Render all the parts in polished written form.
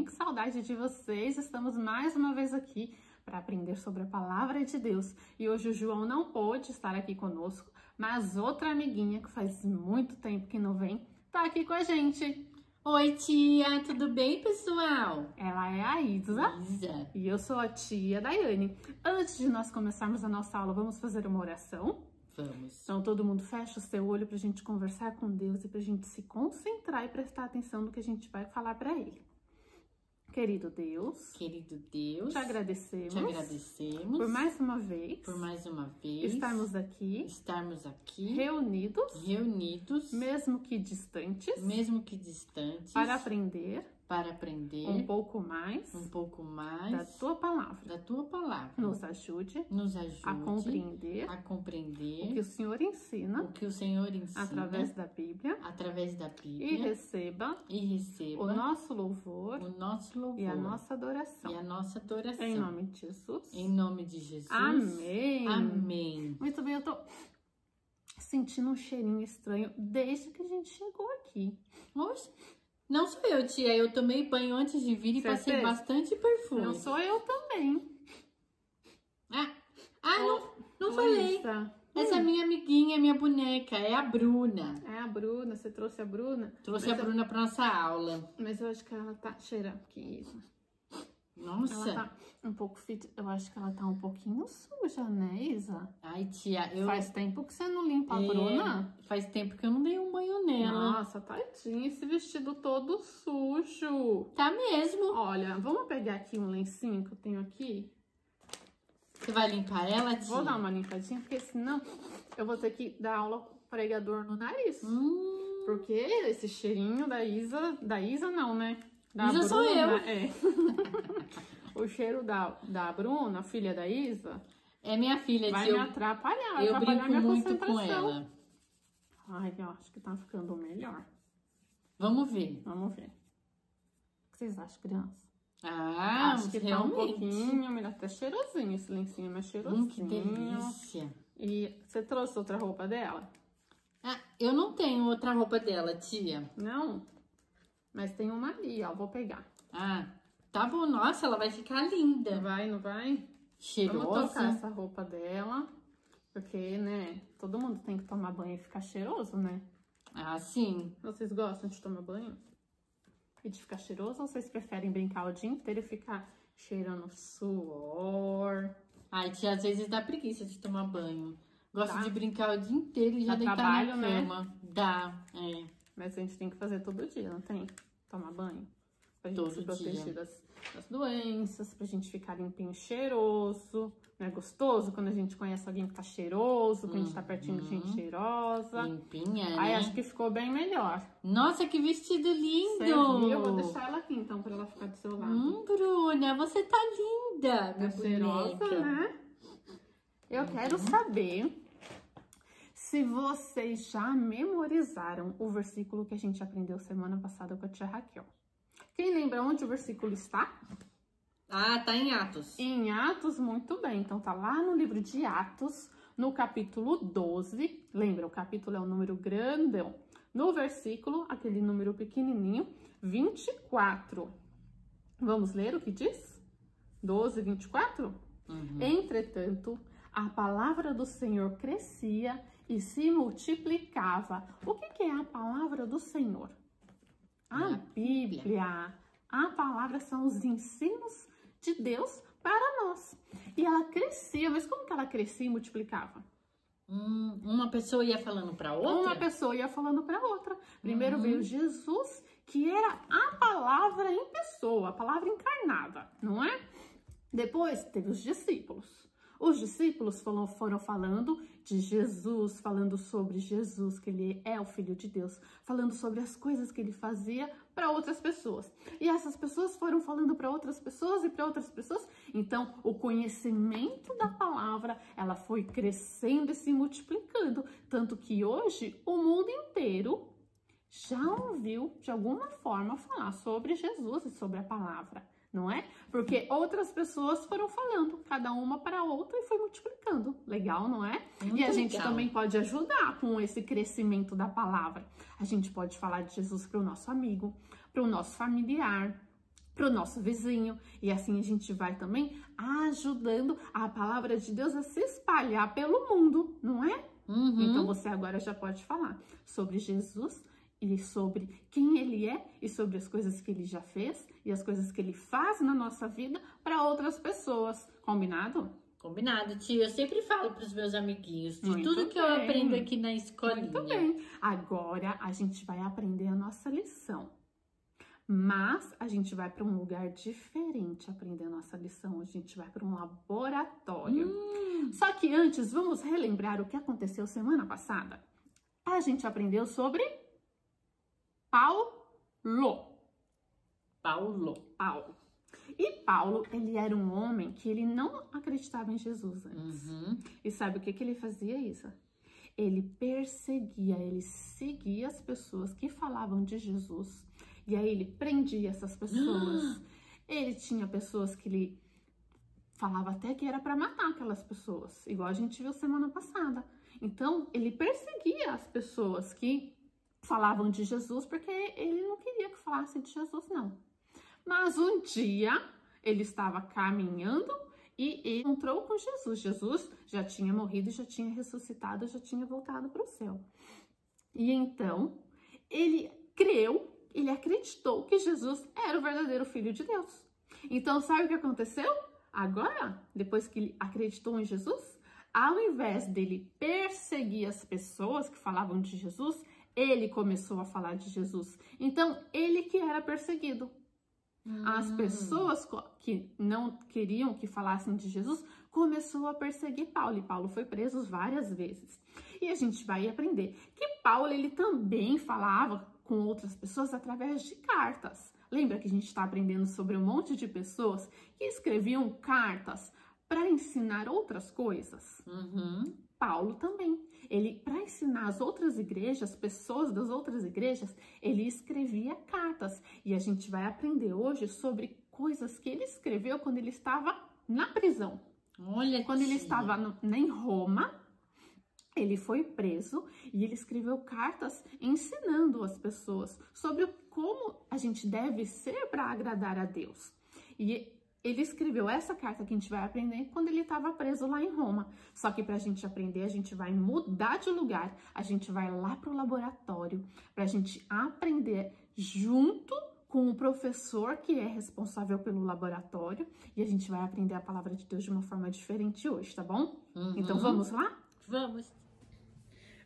bem? Que saudade de vocês! Estamos mais uma vez aqui para aprender sobre a Palavra de Deus. E hoje o João não pôde estar aqui conosco, mas outra amiguinha que faz muito tempo que não vem, tá aqui com a gente. Oi, tia! Tudo bem, pessoal? Ela é a Isa. E eu sou a tia Daiane. Antes de nós começarmos a nossa aula, vamos fazer uma oração? Vamos. Então, todo mundo fecha o seu olho para a gente conversar com Deus e para a gente se concentrar e prestar atenção no que a gente vai falar para Ele. Querido Deus, te agradecemos por mais uma vez estarmos aqui reunidos, mesmo que distantes, para aprender um pouco mais da tua palavra. Nos ajude a compreender o que o Senhor ensina através da Bíblia e receba o nosso louvor e a nossa adoração. Em nome de Jesus. Amém. Amém. Muito bem, eu tô sentindo um cheirinho estranho desde que a gente chegou aqui. Oxe, não sou eu, tia. Eu tomei banho antes de vir e passei bastante perfume. Não sou eu também. Não falei. Essa é minha amiguinha, minha boneca, é a Bruna. É a Bruna, você trouxe a Bruna? Trouxe a Bruna pra nossa aula. Mas eu acho que ela tá cheirando aqui. Nossa. Ela tá um pouco eu acho que ela tá um pouquinho suja, né, Isa? Ai, tia, Faz tempo que você não limpa a Bruna? Faz tempo que eu não dei um banho nela. Nossa, tadinha, esse vestido todo sujo. Tá mesmo. Olha, vamos pegar aqui um lencinho que eu tenho aqui. Você vai limpar ela, tia? Vou dar uma limpadinha, porque senão eu vou ter que dar aula com pregador no nariz. Porque esse cheirinho da Isa não, né? Da Isa Bruna, sou eu. É. O cheiro da Bruna, filha da Isa, é minha filha, vai tia. me atrapalhar, vai eu atrapalhar brinco minha muito concentração. com ela. Ai, eu acho que tá ficando melhor. Vamos ver. Vamos ver. O que vocês acham, criança? Acho que realmente. Tá um pouquinho melhor. Até cheirosinho esse lencinho, mais cheirosinho. Que delícia. E você trouxe outra roupa dela? Eu não tenho outra roupa dela, tia. Não? Mas tem uma ali, ó. Vou pegar. Tá bom. Nossa, ela vai ficar linda. Vai, não vai? Cheirosa. Vamos trocar essa roupa dela. Porque, né, todo mundo tem que tomar banho e ficar cheiroso, né? Sim. Vocês gostam de tomar banho? E de ficar cheiroso? Ou vocês preferem brincar o dia inteiro e ficar cheirando suor? Ai, tia, às vezes dá preguiça de tomar banho. Gosto de brincar o dia inteiro e já deitar trabalho, na cama. né? Dá, Mas a gente tem que fazer todo dia, não tem? Tomar banho. Pra gente Todo se proteger dia. das doenças, pra gente ficar limpinho, cheiroso. Não é gostoso quando a gente conhece alguém que tá cheiroso, quando a gente tá pertinho de gente cheirosa. Limpinha, né? Aí acho que ficou bem melhor. Nossa, que vestido lindo! Você viu? Eu vou deixar ela aqui então, pra ela ficar do seu lado. Bruna, você tá linda, minha cheirosa, boneca. né? Eu quero saber se vocês já memorizaram o versículo que a gente aprendeu semana passada com a tia Raquel. Quem lembra onde o versículo está? Tá em Atos. Em Atos, muito bem. Então, tá lá no livro de Atos, no capítulo 12. Lembra, o capítulo é um número grandão. No versículo, aquele número pequenininho, 24. Vamos ler o que diz? 12, 24? Entretanto, a palavra do Senhor crescia e se multiplicava. O que é a palavra do Senhor? A Bíblia. A palavra são os ensinos de Deus para nós. E ela crescia, mas como que ela crescia e multiplicava? Uma pessoa ia falando para outra? Uma pessoa ia falando para outra. Primeiro veio Jesus, que era a palavra em pessoa, a palavra encarnada, não é? Depois teve os discípulos. Os discípulos foram falando de Jesus, falando sobre Jesus, que ele é o Filho de Deus, falando sobre as coisas que ele fazia para outras pessoas. E essas pessoas foram falando para outras pessoas e para outras pessoas. Então, o conhecimento da palavra, ela foi crescendo e se multiplicando. Tanto que hoje, o mundo inteiro já ouviu, de alguma forma, falar sobre Jesus e sobre a palavra. Não é? Porque outras pessoas foram falando, cada uma para outra, e foi multiplicando. Legal, não é? Muito e a gente legal. também pode ajudar com esse crescimento da palavra. A gente pode falar de Jesus para o nosso amigo, para o nosso familiar, para o nosso vizinho, e assim a gente vai também ajudando a palavra de Deus a se espalhar pelo mundo, não é? Então você agora já pode falar sobre Jesus e sobre quem ele é e sobre as coisas que ele já fez e as coisas que ele faz na nossa vida para outras pessoas. Combinado? Combinado, tia. Eu sempre falo para os meus amiguinhos de Muito tudo que eu bem. aprendo aqui na escolinha. Muito bem. Agora a gente vai aprender a nossa lição. Mas a gente vai para um lugar diferente aprender a nossa lição. A gente vai para um laboratório. Só que antes, vamos relembrar o que aconteceu semana passada? A gente aprendeu sobre Paulo. E Paulo, ele era um homem que ele não acreditava em Jesus antes. E sabe o que ele fazia isso? Ele perseguia, ele seguia as pessoas que falavam de Jesus. E aí ele prendia essas pessoas. Ele tinha pessoas que ele falava até que era para matar aquelas pessoas, igual a gente viu semana passada. Então, ele perseguia as pessoas que falavam de Jesus, porque ele não queria que falassem de Jesus, não. Mas um dia, ele estava caminhando e ele encontrou com Jesus. Jesus já tinha morrido, já tinha ressuscitado, já tinha voltado para o céu. E então, ele creu, ele acreditou que Jesus era o verdadeiro Filho de Deus. Então, sabe o que aconteceu? Agora, depois que ele acreditou em Jesus, ao invés dele perseguir as pessoas que falavam de Jesus, ele começou a falar de Jesus. Então, ele que era perseguido. As pessoas que não queriam que falassem de Jesus começou a perseguir Paulo. E Paulo foi preso várias vezes. E a gente vai aprender que Paulo, ele também falava com outras pessoas através de cartas. Lembra que a gente está aprendendo sobre um monte de pessoas que escreviam cartas para ensinar outras coisas? Paulo também. Ele, para ensinar as outras igrejas, pessoas das outras igrejas, ele escrevia cartas. E a gente vai aprender hoje sobre coisas que ele escreveu quando ele estava na prisão. Olha, quando ele estava em Roma, ele foi preso e ele escreveu cartas ensinando as pessoas sobre como a gente deve ser para agradar a Deus. E ele escreveu essa carta que a gente vai aprender quando ele estava preso lá em Roma. Só que para a gente aprender, a gente vai mudar de lugar. A gente vai lá para o laboratório para a gente aprender junto com o professor que é responsável pelo laboratório. E a gente vai aprender a palavra de Deus de uma forma diferente hoje, tá bom? Então vamos lá? Vamos.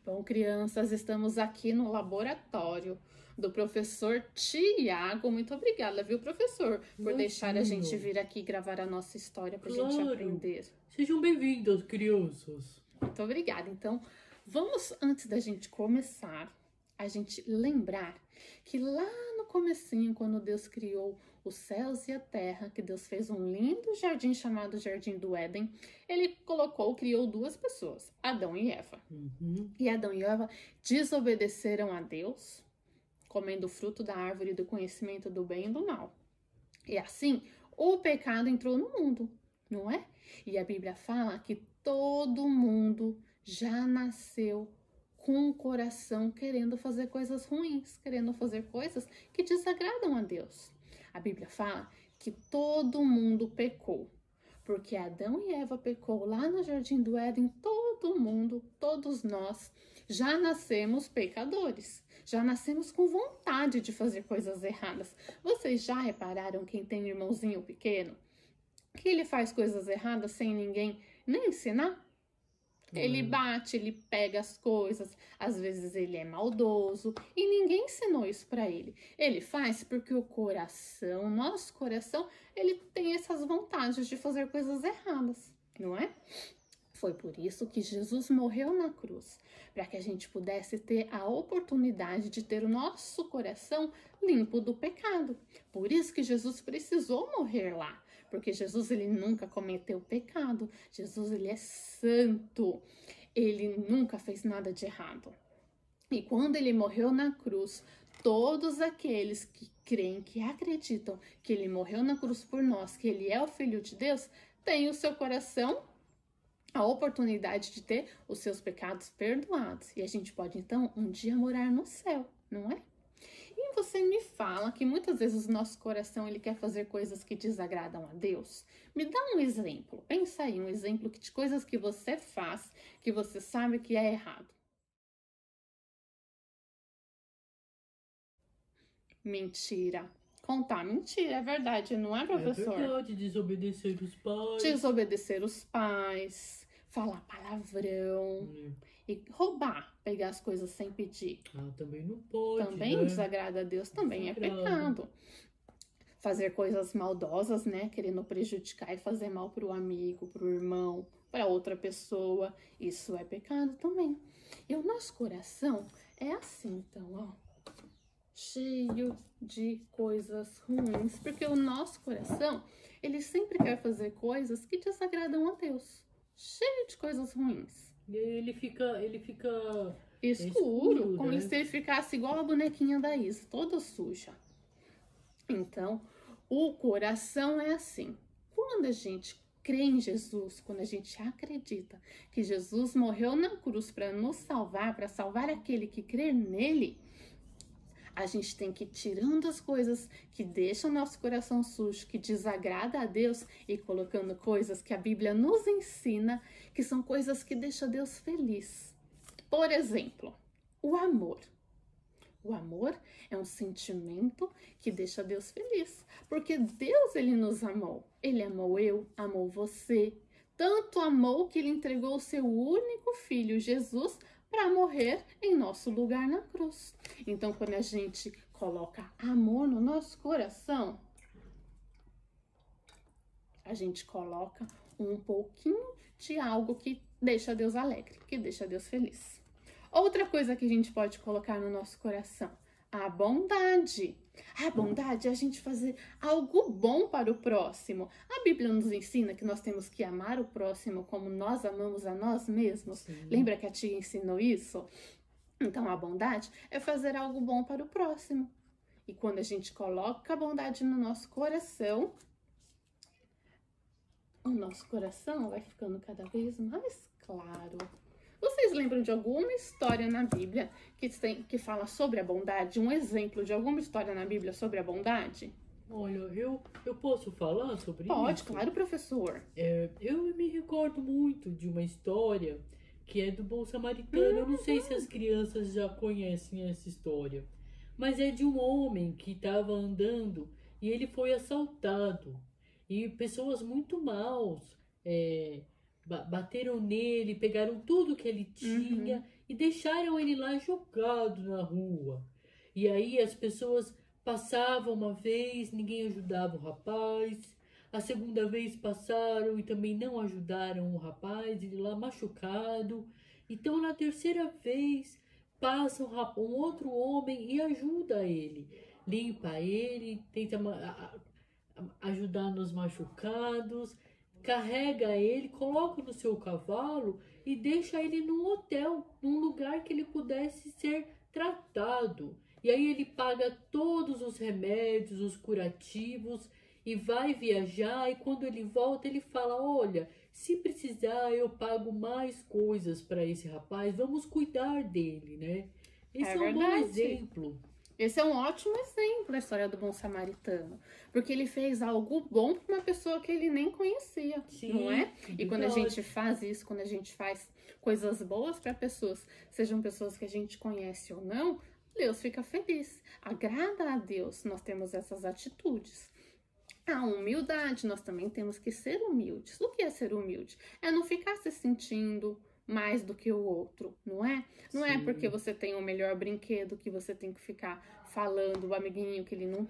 Bom, crianças, estamos aqui no laboratório do professor Tiago. Muito obrigada, viu, professor, por deixar a gente vir aqui gravar a nossa história para a gente aprender. Sejam bem-vindas, crianças. Muito obrigada. Então, vamos, antes da gente começar, a gente lembrar que lá no comecinho, quando Deus criou os céus e a terra, que Deus fez um lindo jardim chamado Jardim do Éden, ele criou duas pessoas, Adão e Eva. E Adão e Eva desobedeceram a Deus, comendo o fruto da árvore do conhecimento do bem e do mal. E assim, o pecado entrou no mundo, não é? E a Bíblia fala que todo mundo já nasceu com o coração querendo fazer coisas ruins, querendo fazer coisas que desagradam a Deus. A Bíblia fala que todo mundo pecou, porque Adão e Eva pecou lá no Jardim do Éden. Todo mundo, todos nós, já nascemos pecadores, já nascemos com vontade de fazer coisas erradas. Vocês já repararam quem tem um irmãozinho pequeno, que ele faz coisas erradas sem ninguém nem ensinar? Ele bate, ele pega as coisas, às vezes ele é maldoso e ninguém ensinou isso para ele. Ele faz porque o coração, nosso coração, ele tem essas vontades de fazer coisas erradas, não é? Foi por isso que Jesus morreu na cruz, para que a gente pudesse ter a oportunidade de ter o nosso coração limpo do pecado. Por isso que Jesus precisou morrer lá. Porque Jesus, ele nunca cometeu pecado. Jesus, ele é santo. Ele nunca fez nada de errado. E quando ele morreu na cruz, todos aqueles que creem, que acreditam que ele morreu na cruz por nós, que ele é o Filho de Deus, têm o seu coração, a oportunidade de ter os seus pecados perdoados. E a gente pode, então, um dia morar no céu, não é? E você me fala que muitas vezes o nosso coração ele quer fazer coisas que desagradam a Deus, me dá um exemplo. Pensa aí, um exemplo de coisas que você faz, que você sabe que é errado. Mentira. Contar mentira, é verdade, não é, professor? É verdade, desobedecer os pais. Desobedecer os pais, falar palavrão e roubar, pegar as coisas sem pedir. Ah, também não pode, Também né? desagrada a Deus, também é pecado. Fazer coisas maldosas, né? Querendo prejudicar e fazer mal para o amigo, para o irmão, para outra pessoa. Isso é pecado também. E o nosso coração é assim, então, ó. Cheio de coisas ruins. Porque o nosso coração, ele sempre quer fazer coisas que desagradam a Deus. Cheio de coisas ruins. E aí ele fica Escuro, como né? se ele ficasse igual a bonequinha da Isa, toda suja. Então, o coração é assim. Quando a gente crê em Jesus, quando a gente acredita que Jesus morreu na cruz para nos salvar, para salvar aquele que crê nele, a gente tem que ir tirando as coisas que deixam nosso coração sujo, que desagrada a Deus, e colocando coisas que a Bíblia nos ensina, que são coisas que deixam Deus feliz. Por exemplo, o amor. O amor é um sentimento que deixa Deus feliz, porque Deus, ele nos amou. Ele amou eu, amou você. Tanto amou que ele entregou o seu único filho, Jesus, para morrer em nosso lugar na cruz. Então, quando a gente coloca amor no nosso coração, a gente coloca um pouquinho de algo que deixa Deus alegre, que deixa Deus feliz. Outra coisa que a gente pode colocar no nosso coração, a bondade. A bondade é a gente fazer algo bom para o próximo. A Bíblia nos ensina que nós temos que amar o próximo como nós amamos a nós mesmos. Sim. Lembra que a tia ensinou isso? Então, a bondade é fazer algo bom para o próximo. E quando a gente coloca a bondade no nosso coração, o nosso coração vai ficando cada vez mais claro. Vocês lembram de alguma história na Bíblia que fala sobre a bondade? Um exemplo de alguma história na Bíblia sobre a bondade? Olha, eu posso falar sobre isso? Pode, claro, professor. Eu me recordo muito de uma história que é do Bom Samaritano. Eu não sei se as crianças já conhecem essa história. Mas é de um homem que estava andando e ele foi assaltado. E pessoas muito maus bateram nele, pegaram tudo que ele tinha e deixaram ele lá jogado na rua. E aí as pessoas passavam uma vez, ninguém ajudava o rapaz. A segunda vez passaram e também não ajudaram o rapaz, ele lá machucado. Então na terceira vez passa um outro homem e ajuda ele. Limpa ele, tenta ajudar nos machucados, carrega ele, coloca no seu cavalo e deixa ele num hotel, num lugar que ele pudesse ser tratado. E aí ele paga todos os remédios, os curativos e vai viajar. E quando ele volta, ele fala: olha, se precisar eu pago mais coisas para esse rapaz, vamos cuidar dele, né? Esse é um bom exemplo. Esse é um ótimo exemplo da história do bom samaritano, porque ele fez algo bom para uma pessoa que ele nem conhecia, sim, não é? E quando a gente faz isso, quando a gente faz coisas boas para pessoas, sejam pessoas que a gente conhece ou não, Deus fica feliz, agrada a Deus. Nós temos essas atitudes. A humildade, nós também temos que ser humildes. O que é ser humilde? É não ficar se sentindo mais do que o outro, não é? Não Sim. É porque você tem o melhor brinquedo que você tem que ficar falando o amiguinho que ele não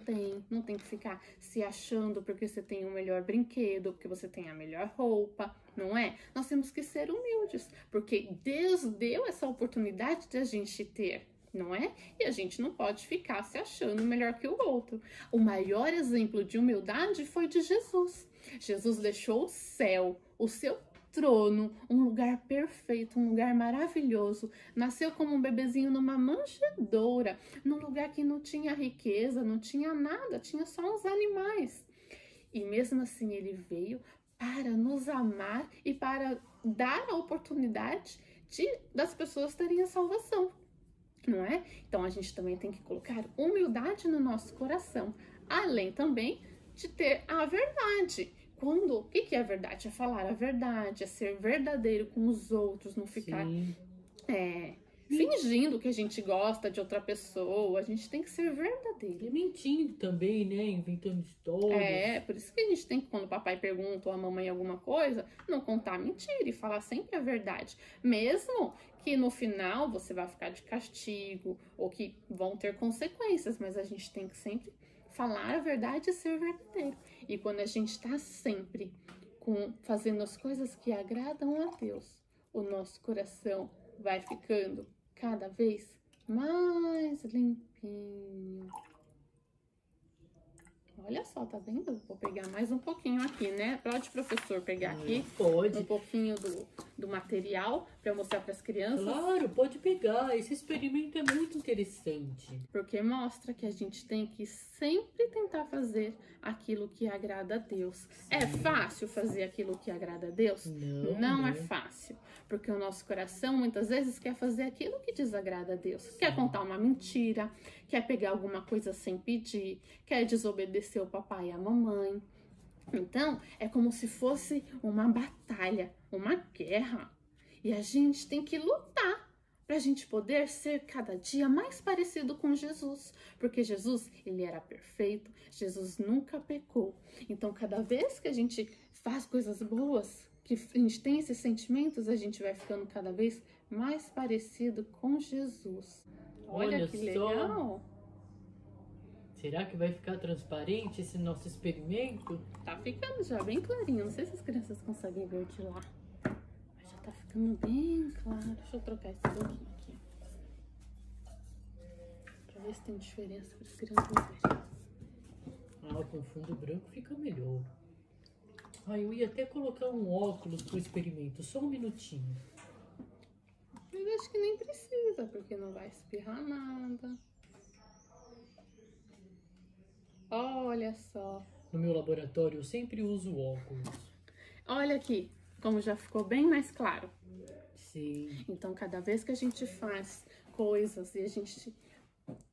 tem que ficar se achando porque você tem o melhor brinquedo, porque você tem a melhor roupa, não é? Nós temos que ser humildes, porque Deus deu essa oportunidade de a gente ter, não é? E a gente não pode ficar se achando melhor que o outro. O maior exemplo de humildade foi de Jesus. Jesus deixou o céu, o seu trono, um lugar perfeito, um lugar maravilhoso. Nasceu como um bebezinho numa manjedoura, num lugar que não tinha riqueza, não tinha nada, tinha só uns animais. E mesmo assim ele veio para nos amar e para dar a oportunidade das pessoas terem a salvação. não é? Então a gente também tem que colocar humildade no nosso coração, além também de ter a verdade. O que é a verdade? É falar a verdade, é ser verdadeiro com os outros, não ficar fingindo que a gente gosta de outra pessoa. A gente tem que ser verdadeiro. E mentindo também, né? Inventando histórias. Por isso que a gente tem que, quando o papai pergunta ou a mamãe alguma coisa, não contar mentira e falar sempre a verdade. Mesmo que no final você vai ficar de castigo ou que vão ter consequências, mas a gente tem que sempre falar a verdade e ser verdadeiro. E quando a gente está sempre fazendo as coisas que agradam a Deus, o nosso coração vai ficando cada vez mais limpinho. Olha só, tá vendo? Vou pegar mais um pouquinho aqui, né? Pode, professor, pegar aqui Pode. Um pouquinho do material para eu mostrar para as crianças? Claro, pode pegar. Esse experimento é muito interessante. Porque mostra que a gente tem que sempre tentar fazer aquilo que agrada a Deus. Sim. É fácil fazer aquilo que agrada a Deus? Não é fácil. Porque o nosso coração muitas vezes quer fazer aquilo que desagrada a Deus. Sim. Quer contar uma mentira, quer pegar alguma coisa sem pedir, quer desobedecer o papai e a mamãe. Então, é como se fosse uma batalha, uma guerra. E a gente tem que lutar para a gente poder ser cada dia mais parecido com Jesus. Porque Jesus, ele era perfeito, Jesus nunca pecou. Então, cada vez que a gente faz coisas boas, que a gente tem esses sentimentos, a gente vai ficando cada vez mais parecido com Jesus. Olha que legal! Será que vai ficar transparente esse nosso experimento? Tá ficando já bem clarinho. Não sei se as crianças conseguem ver de lá. Mas já tá ficando bem claro. Deixa eu trocar esse pouquinho aqui. Pra ver se tem diferença para as crianças verem. Com fundo branco fica melhor. Eu ia até colocar um óculos pro experimento. Só um minutinho. Mas acho que nem precisa, porque não vai espirrar nada. Olha só. No meu laboratório eu sempre uso óculos. Olha aqui, como já ficou bem mais claro. Sim. Então, cada vez que a gente faz coisas e a gente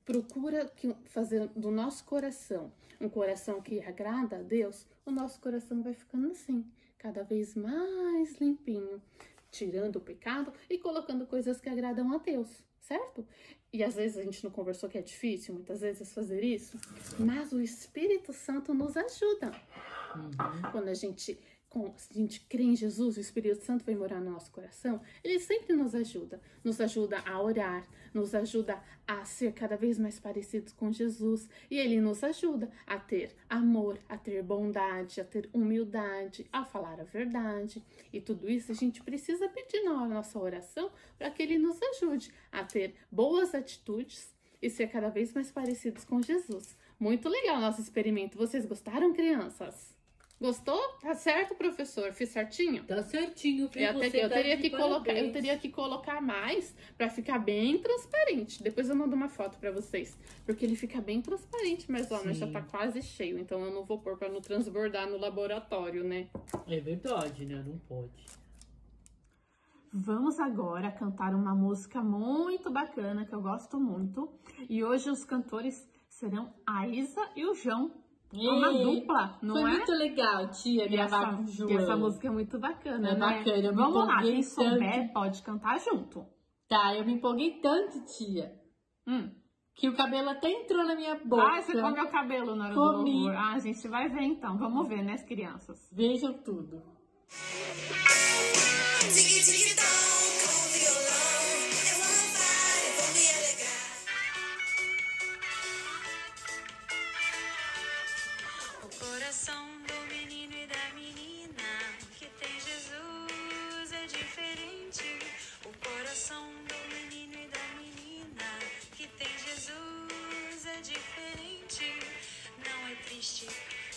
procura fazer do nosso coração um coração que agrada a Deus, o nosso coração vai ficando assim, cada vez mais limpinho, tirando o pecado e colocando coisas que agradam a Deus, certo? E às vezes a gente não conversou que é difícil, muitas vezes, fazer isso, mas o Espírito Santo nos ajuda. Quando a gente crê em Jesus, o Espírito Santo vai morar no nosso coração, ele sempre nos ajuda a orar, nos ajuda a ser cada vez mais parecidos com Jesus, e ele nos ajuda a ter amor, a ter bondade, a ter humildade, a falar a verdade, e tudo isso a gente precisa pedir na nossa oração para que ele nos ajude a ter boas atitudes e ser cada vez mais parecidos com Jesus. Muito legal o nosso experimento. Vocês gostaram, crianças? Gostou? Tá certo, professor? Fiz certinho? Tá certinho, filho. Eu teria que colocar mais pra ficar bem transparente. Depois eu mando uma foto pra vocês. Porque ele fica bem transparente, mas ó, mas já tá quase cheio. Então eu não vou pôr pra não transbordar no laboratório, né? É verdade, né? Não pode. Vamos agora cantar uma música muito bacana, que eu gosto muito. E hoje os cantores serão a Isa e o João. Uma dupla, não Foi é? muito legal, tia, gravar com o João. Essa música é muito bacana, É né? bacana, Vamos lá, quem souber pode cantar junto. Tá, eu me empolguei tanto, tia, que o cabelo até entrou na minha boca. Você comeu o cabelo na hora do louvor. A gente vai ver então. Vamos ver, né, as crianças? Vejam tudo.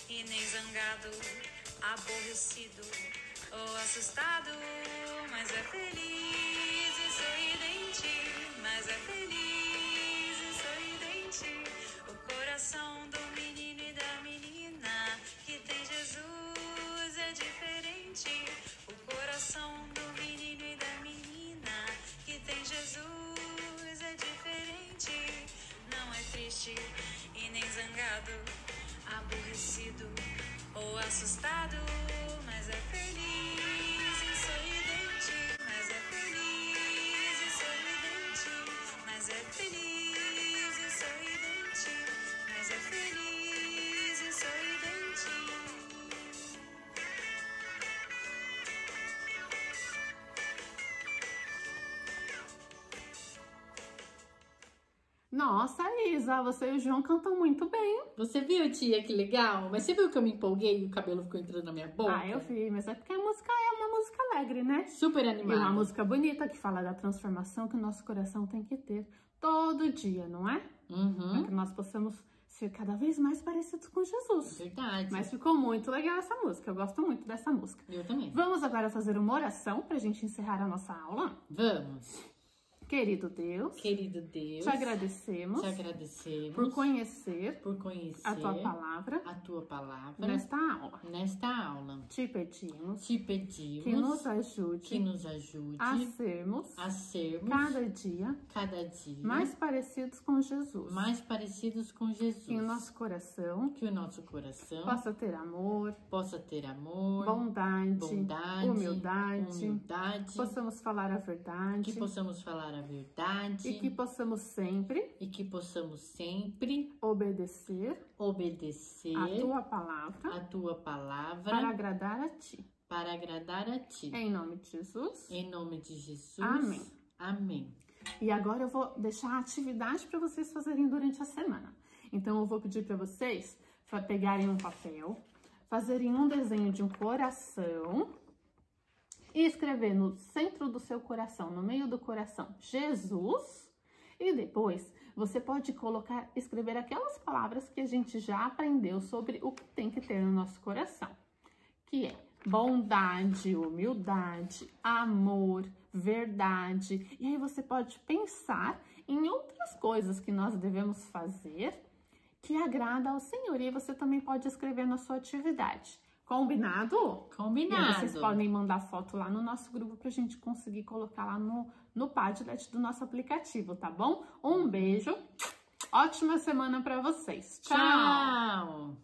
E nem zangado, aborrecido ou assustado, mas é feliz e sorridente, mas é feliz e sorridente. O coração do menino e da menina que tem Jesus é diferente. O coração do menino e da menina que tem Jesus é diferente. zangado, aborrecido ou assustado, mas é feliz e sorridente, mas é feliz e sorridente, mas é feliz e sorridente, mas é feliz e sorridente. Nossa, Isa, você e o João cantam muito bem. Você viu, tia, que legal? Mas você viu que eu me empolguei e o cabelo ficou entrando na minha boca? Ah, eu vi, mas é porque a música é uma música alegre, né? Super E animada. uma música bonita que fala da transformação que o nosso coração tem que ter todo dia, não é? Para que nós possamos ser cada vez mais parecidos com Jesus. Verdade. Mas ficou muito legal essa música, eu gosto muito dessa música. Eu também. Vamos agora fazer uma oração pra gente encerrar a nossa aula. Vamos. Querido Deus, Querido Deus, te agradecemos por conhecer a tua palavra a tua palavra nesta aula. nesta aula. Te pedimos Te pedimos que nos ajude que nos ajude a sermos cada dia mais parecidos com Jesus. mais parecidos com Jesus. Que o nosso coração Que o nosso coração possa ter amor, bondade, humildade, que possamos falar a verdade possamos falar a verdade e que possamos sempre obedecer a tua palavra para agradar a ti. Em nome de Jesus. Em nome de Jesus. Amém. Amém. E agora eu vou deixar a atividade para vocês fazerem durante a semana. Então eu vou pedir para vocês pegarem um papel, fazerem um desenho de um coração e escrever no centro do seu coração, no meio do coração, Jesus. E depois você pode escrever aquelas palavras que a gente já aprendeu sobre o que tem que ter no nosso coração, que é bondade, humildade, amor, verdade. E aí você pode pensar em outras coisas que nós devemos fazer que agrada ao Senhor. E você também pode escrever na sua atividade. Combinado? Combinado. E aí vocês podem mandar foto lá no nosso grupo pra gente conseguir colocar lá no Padlet do nosso aplicativo, tá bom? Um beijo. Ótima semana pra vocês. Tchau! Tchau.